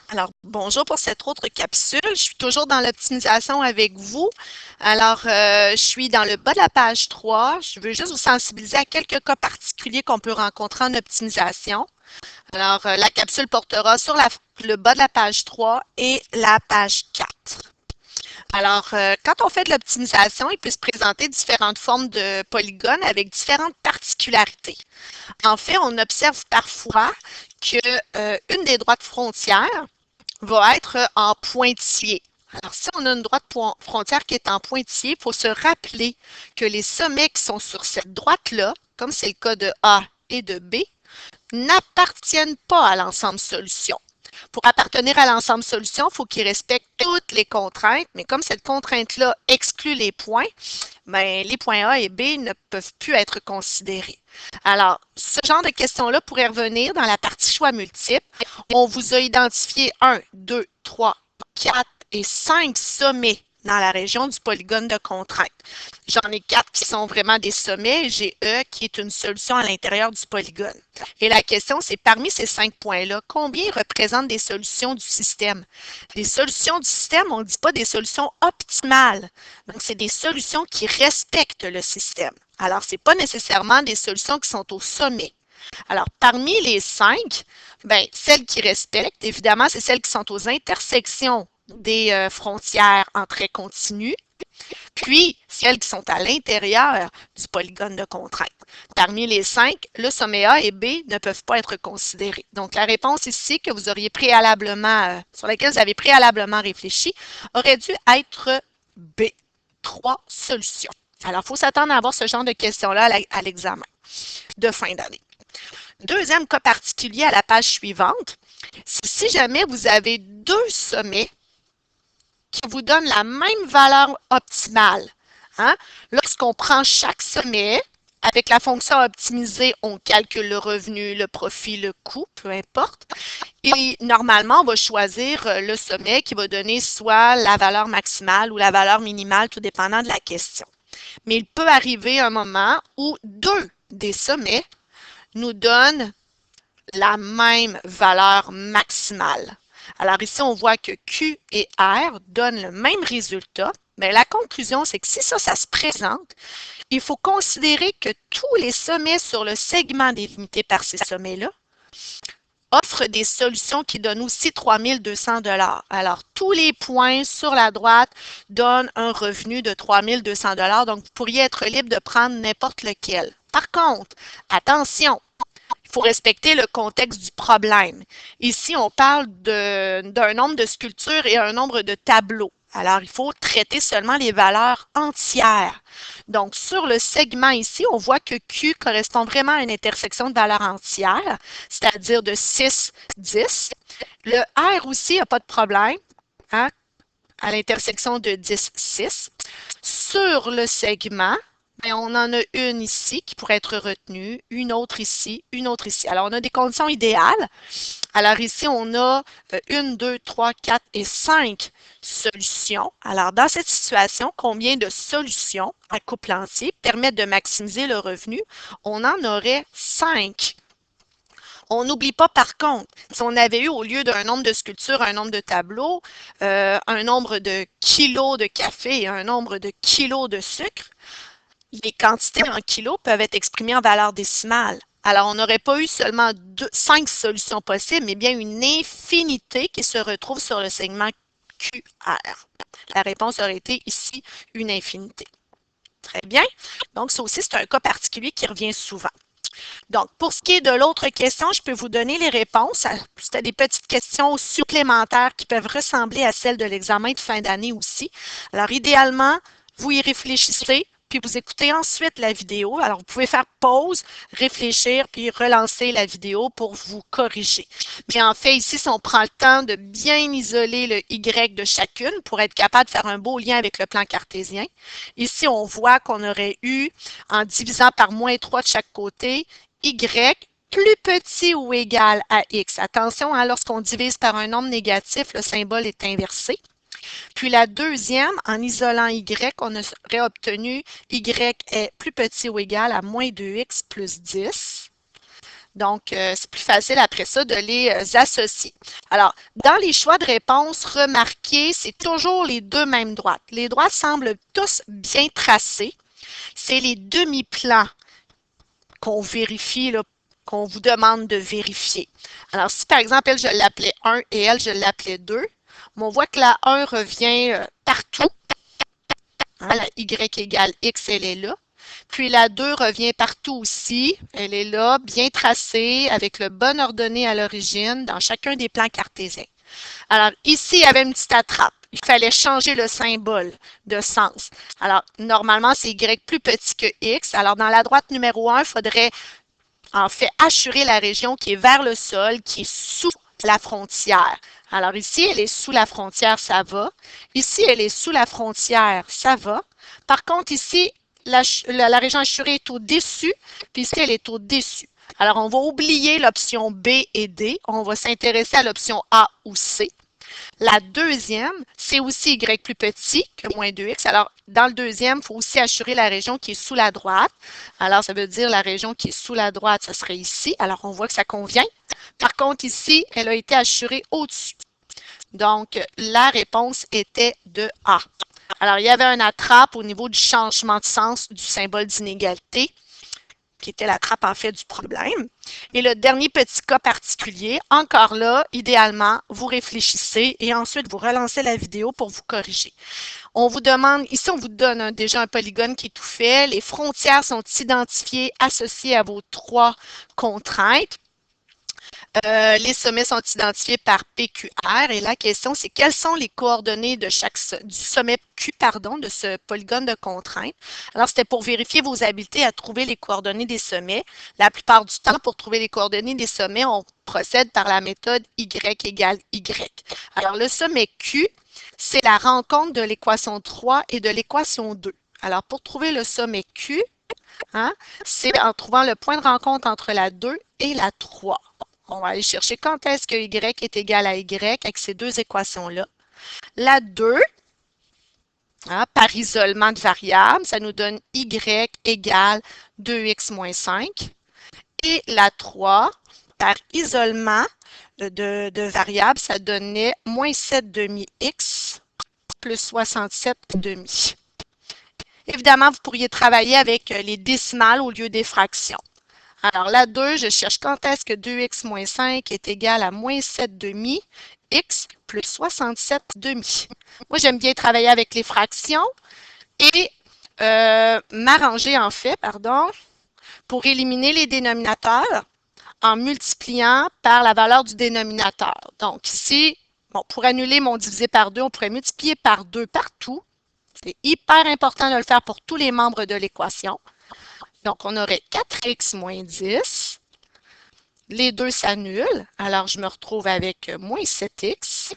Alors, bonjour pour cette autre capsule. Je suis toujours dans l'optimisation avec vous. Alors, je suis dans le bas de la page 3. Je veux juste vous sensibiliser à quelques cas particuliers qu'on peut rencontrer en optimisation. Alors, la capsule portera sur le bas de la page 3 et la page 4. Alors, quand on fait de l'optimisation, il peut se présenter différentes formes de polygones avec différentes particularités. En fait, on observe parfois que une des droites frontières va être en pointillé. Alors, si on a une droite frontière qui est en pointillé, il faut se rappeler que les sommets qui sont sur cette droite-là, comme c'est le cas de A et de B, n'appartiennent pas à l'ensemble solution. Pour appartenir à l'ensemble solution, il faut qu'il respecte toutes les contraintes, mais comme cette contrainte-là exclut les points, ben, les points A et B ne peuvent plus être considérés. Alors, ce genre de questions-là pourrait revenir dans la partie choix multiples. On vous a identifié 1, 2, 3, 4 et 5 sommets dans la région du polygone de contrainte. J'en ai 4 qui sont vraiment des sommets et j'ai E qui est une solution à l'intérieur du polygone. Et la question, c'est parmi ces 5 points-là, combien représentent des solutions du système? Les solutions du système, on ne dit pas des solutions optimales. Donc, c'est des solutions qui respectent le système. Alors, ce n'est pas nécessairement des solutions qui sont au sommet. Alors, parmi les 5, ben, celles qui respectent, évidemment, c'est celles qui sont aux intersections des frontières en trait continu, puis celles qui sont à l'intérieur du polygone de contrainte. Parmi les 5, le sommet A et B ne peuvent pas être considérés. Donc, la réponse ici que vous auriez préalablement, sur laquelle vous avez préalablement réfléchi, aurait dû être B. 3 solutions. Alors, il faut s'attendre à avoir ce genre de questions-là à l'examen de fin d'année. Deuxième cas particulier à la page suivante, si jamais vous avez 2 sommets qui vous donnent la même valeur optimale. Hein? Lorsqu'on prend chaque sommet, avec la fonction optimiser, on calcule le revenu, le profit, le coût, peu importe. Et normalement, on va choisir le sommet qui va donner soit la valeur maximale ou la valeur minimale, tout dépendant de la question. Mais il peut arriver un moment où 2 des sommets nous donnent la même valeur maximale. Alors ici, on voit que Q et R donnent le même résultat. Mais la conclusion, c'est que si ça se présente, il faut considérer que tous les sommets sur le segment délimité par ces sommets-là offrent des solutions qui donnent aussi 3 200 $. Alors, tous les points sur la droite donnent un revenu de 3 200 $. Donc, vous pourriez être libre de prendre n'importe lequel. Par contre, attention, il faut respecter le contexte du problème. Ici, on parle d'un nombre de sculptures et un nombre de tableaux. Alors, il faut traiter seulement les valeurs entières. Donc, sur le segment ici, on voit que Q correspond vraiment à une intersection de valeurs entières, c'est-à-dire de 6, 10. Le R aussi, il n'y a pas de problème, hein, à l'intersection de 10, 6. Sur le segment, bien, on en a une ici qui pourrait être retenue, une autre ici, une autre ici. Alors, on a des conditions idéales. Alors, ici, on a 1, 2, 3, 4 et 5 solutions. Alors, dans cette situation, combien de solutions à couple entier permettent de maximiser le revenu? On en aurait 5. On n'oublie pas, par contre, si on avait eu au lieu d'un nombre de sculptures, un nombre de tableaux, un nombre de kilos de café et un nombre de kilos de sucre, les quantités en kilos peuvent être exprimées en valeur décimale. Alors, on n'aurait pas eu seulement 5 solutions possibles, mais bien une infinité qui se retrouve sur le segment QR. La réponse aurait été ici une infinité. Très bien. Donc, ça aussi, c'est un cas particulier qui revient souvent. Donc, pour ce qui est de l'autre question, je peux vous donner les réponses. C'était des petites questions supplémentaires qui peuvent ressembler à celles de l'examen de fin d'année aussi. Alors, idéalement, vous y réfléchissez, puis vous écoutez ensuite la vidéo. Alors, vous pouvez faire pause, réfléchir, puis relancer la vidéo pour vous corriger. Mais en fait, ici, si on prend le temps de bien isoler le Y de chacune pour être capable de faire un beau lien avec le plan cartésien, ici, on voit qu'on aurait eu, en divisant par moins 3 de chaque côté, Y plus petit ou égal à X. Attention, hein, lorsqu'on divise par un nombre négatif, le symbole est inversé. Puis la deuxième, en isolant Y, on aurait obtenu Y est plus petit ou égal à moins 2X plus 10. Donc, c'est plus facile après ça de les associer. Alors, dans les choix de réponse, remarquez, c'est toujours les deux mêmes droites. Les droites semblent tous bien tracées. C'est les demi-plans qu'on vérifie, là, qu'on vous demande de vérifier. Alors, si par exemple, elle, je l'appelais 1 et elle, je l'appelais 2, on voit que la 1 revient partout. Hein, la y égale x, elle est là. Puis la 2 revient partout aussi. Elle est là, bien tracée, avec le bon ordonné à l'origine dans chacun des plans cartésiens. Alors, ici, il y avait une petite attrape. Il fallait changer le symbole de sens. Alors, normalement, c'est y plus petit que x. Alors, dans la droite numéro 1, il faudrait en fait assurer la région qui est vers le sol, qui est sous la frontière. Alors ici, elle est sous la frontière, ça va. Ici, elle est sous la frontière, ça va. Par contre, ici, la région assurée est au-dessus, puis ici, elle est au-dessus. Alors, on va oublier l'option B et D. On va s'intéresser à l'option A ou C. La deuxième, c'est aussi y plus petit que moins 2x. Alors, dans le deuxième, il faut aussi assurer la région qui est sous la droite. Alors, ça veut dire la région qui est sous la droite, ça serait ici. Alors, on voit que ça convient. Par contre, ici, elle a été assurée au-dessus. Donc, la réponse était de A. Alors, il y avait un attrape au niveau du changement de sens du symbole d'inégalité, qui était la trappe en fait du problème. Et le dernier petit cas particulier, encore là, idéalement, vous réfléchissez et ensuite vous relancez la vidéo pour vous corriger. On vous demande, ici on vous donne déjà un polygone qui est tout fait. Les frontières sont identifiées, associées à vos trois contraintes. Les sommets sont identifiés par PQR et la question, c'est quelles sont les coordonnées de du sommet Q, de ce polygone de contrainte. Alors, c'était pour vérifier vos habiletés à trouver les coordonnées des sommets. La plupart du temps, pour trouver les coordonnées des sommets, on procède par la méthode Y égale Y. Alors, le sommet Q, c'est la rencontre de l'équation 3 et de l'équation 2. Alors, pour trouver le sommet Q, hein, c'est en trouvant le point de rencontre entre la 2 et la 3. On va aller chercher quand est-ce que y est égal à y avec ces deux équations-là. La 2, hein, par isolement de variables, ça nous donne y égale 2x moins 5. Et la 3, par isolement de variables, ça donnait moins 7 demi-x plus 67 demi. Évidemment, vous pourriez travailler avec les décimales au lieu des fractions. Alors, la 2, je cherche quand est-ce que 2x moins 5 est égal à moins 7 demi, x plus 67 demi. Moi, j'aime bien travailler avec les fractions et m'arranger, en fait, pour éliminer les dénominateurs en multipliant par la valeur du dénominateur. Donc, ici, bon, pour annuler mon divisé par 2, on pourrait multiplier par 2 partout. C'est hyper important de le faire pour tous les membres de l'équation. Donc, on aurait 4x moins 10. Les deux s'annulent. Alors, je me retrouve avec moins 7x.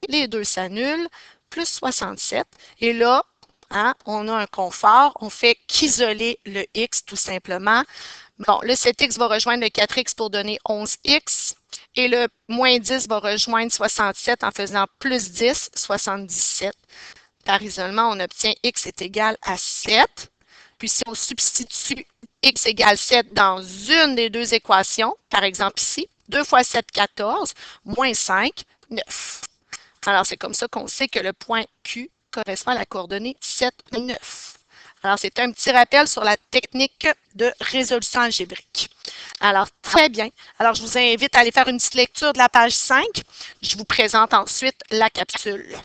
Les deux s'annulent. Plus 67. Et là, hein, on a un confort. On fait qu'isoler le x tout simplement. Bon, le 7x va rejoindre le 4x pour donner 11x. Et le moins 10 va rejoindre 67 en faisant plus 10, 77. Par isolement, on obtient x est égal à 7. Puis si on substitue x égale 7 dans une des deux équations, par exemple ici, 2 fois 7, 14, moins 5, 9. Alors, c'est comme ça qu'on sait que le point Q correspond à la coordonnée 7, 9. Alors, c'est un petit rappel sur la technique de résolution algébrique. Alors, très bien. Alors, je vous invite à aller faire une petite lecture de la page 5. Je vous présente ensuite la capsule.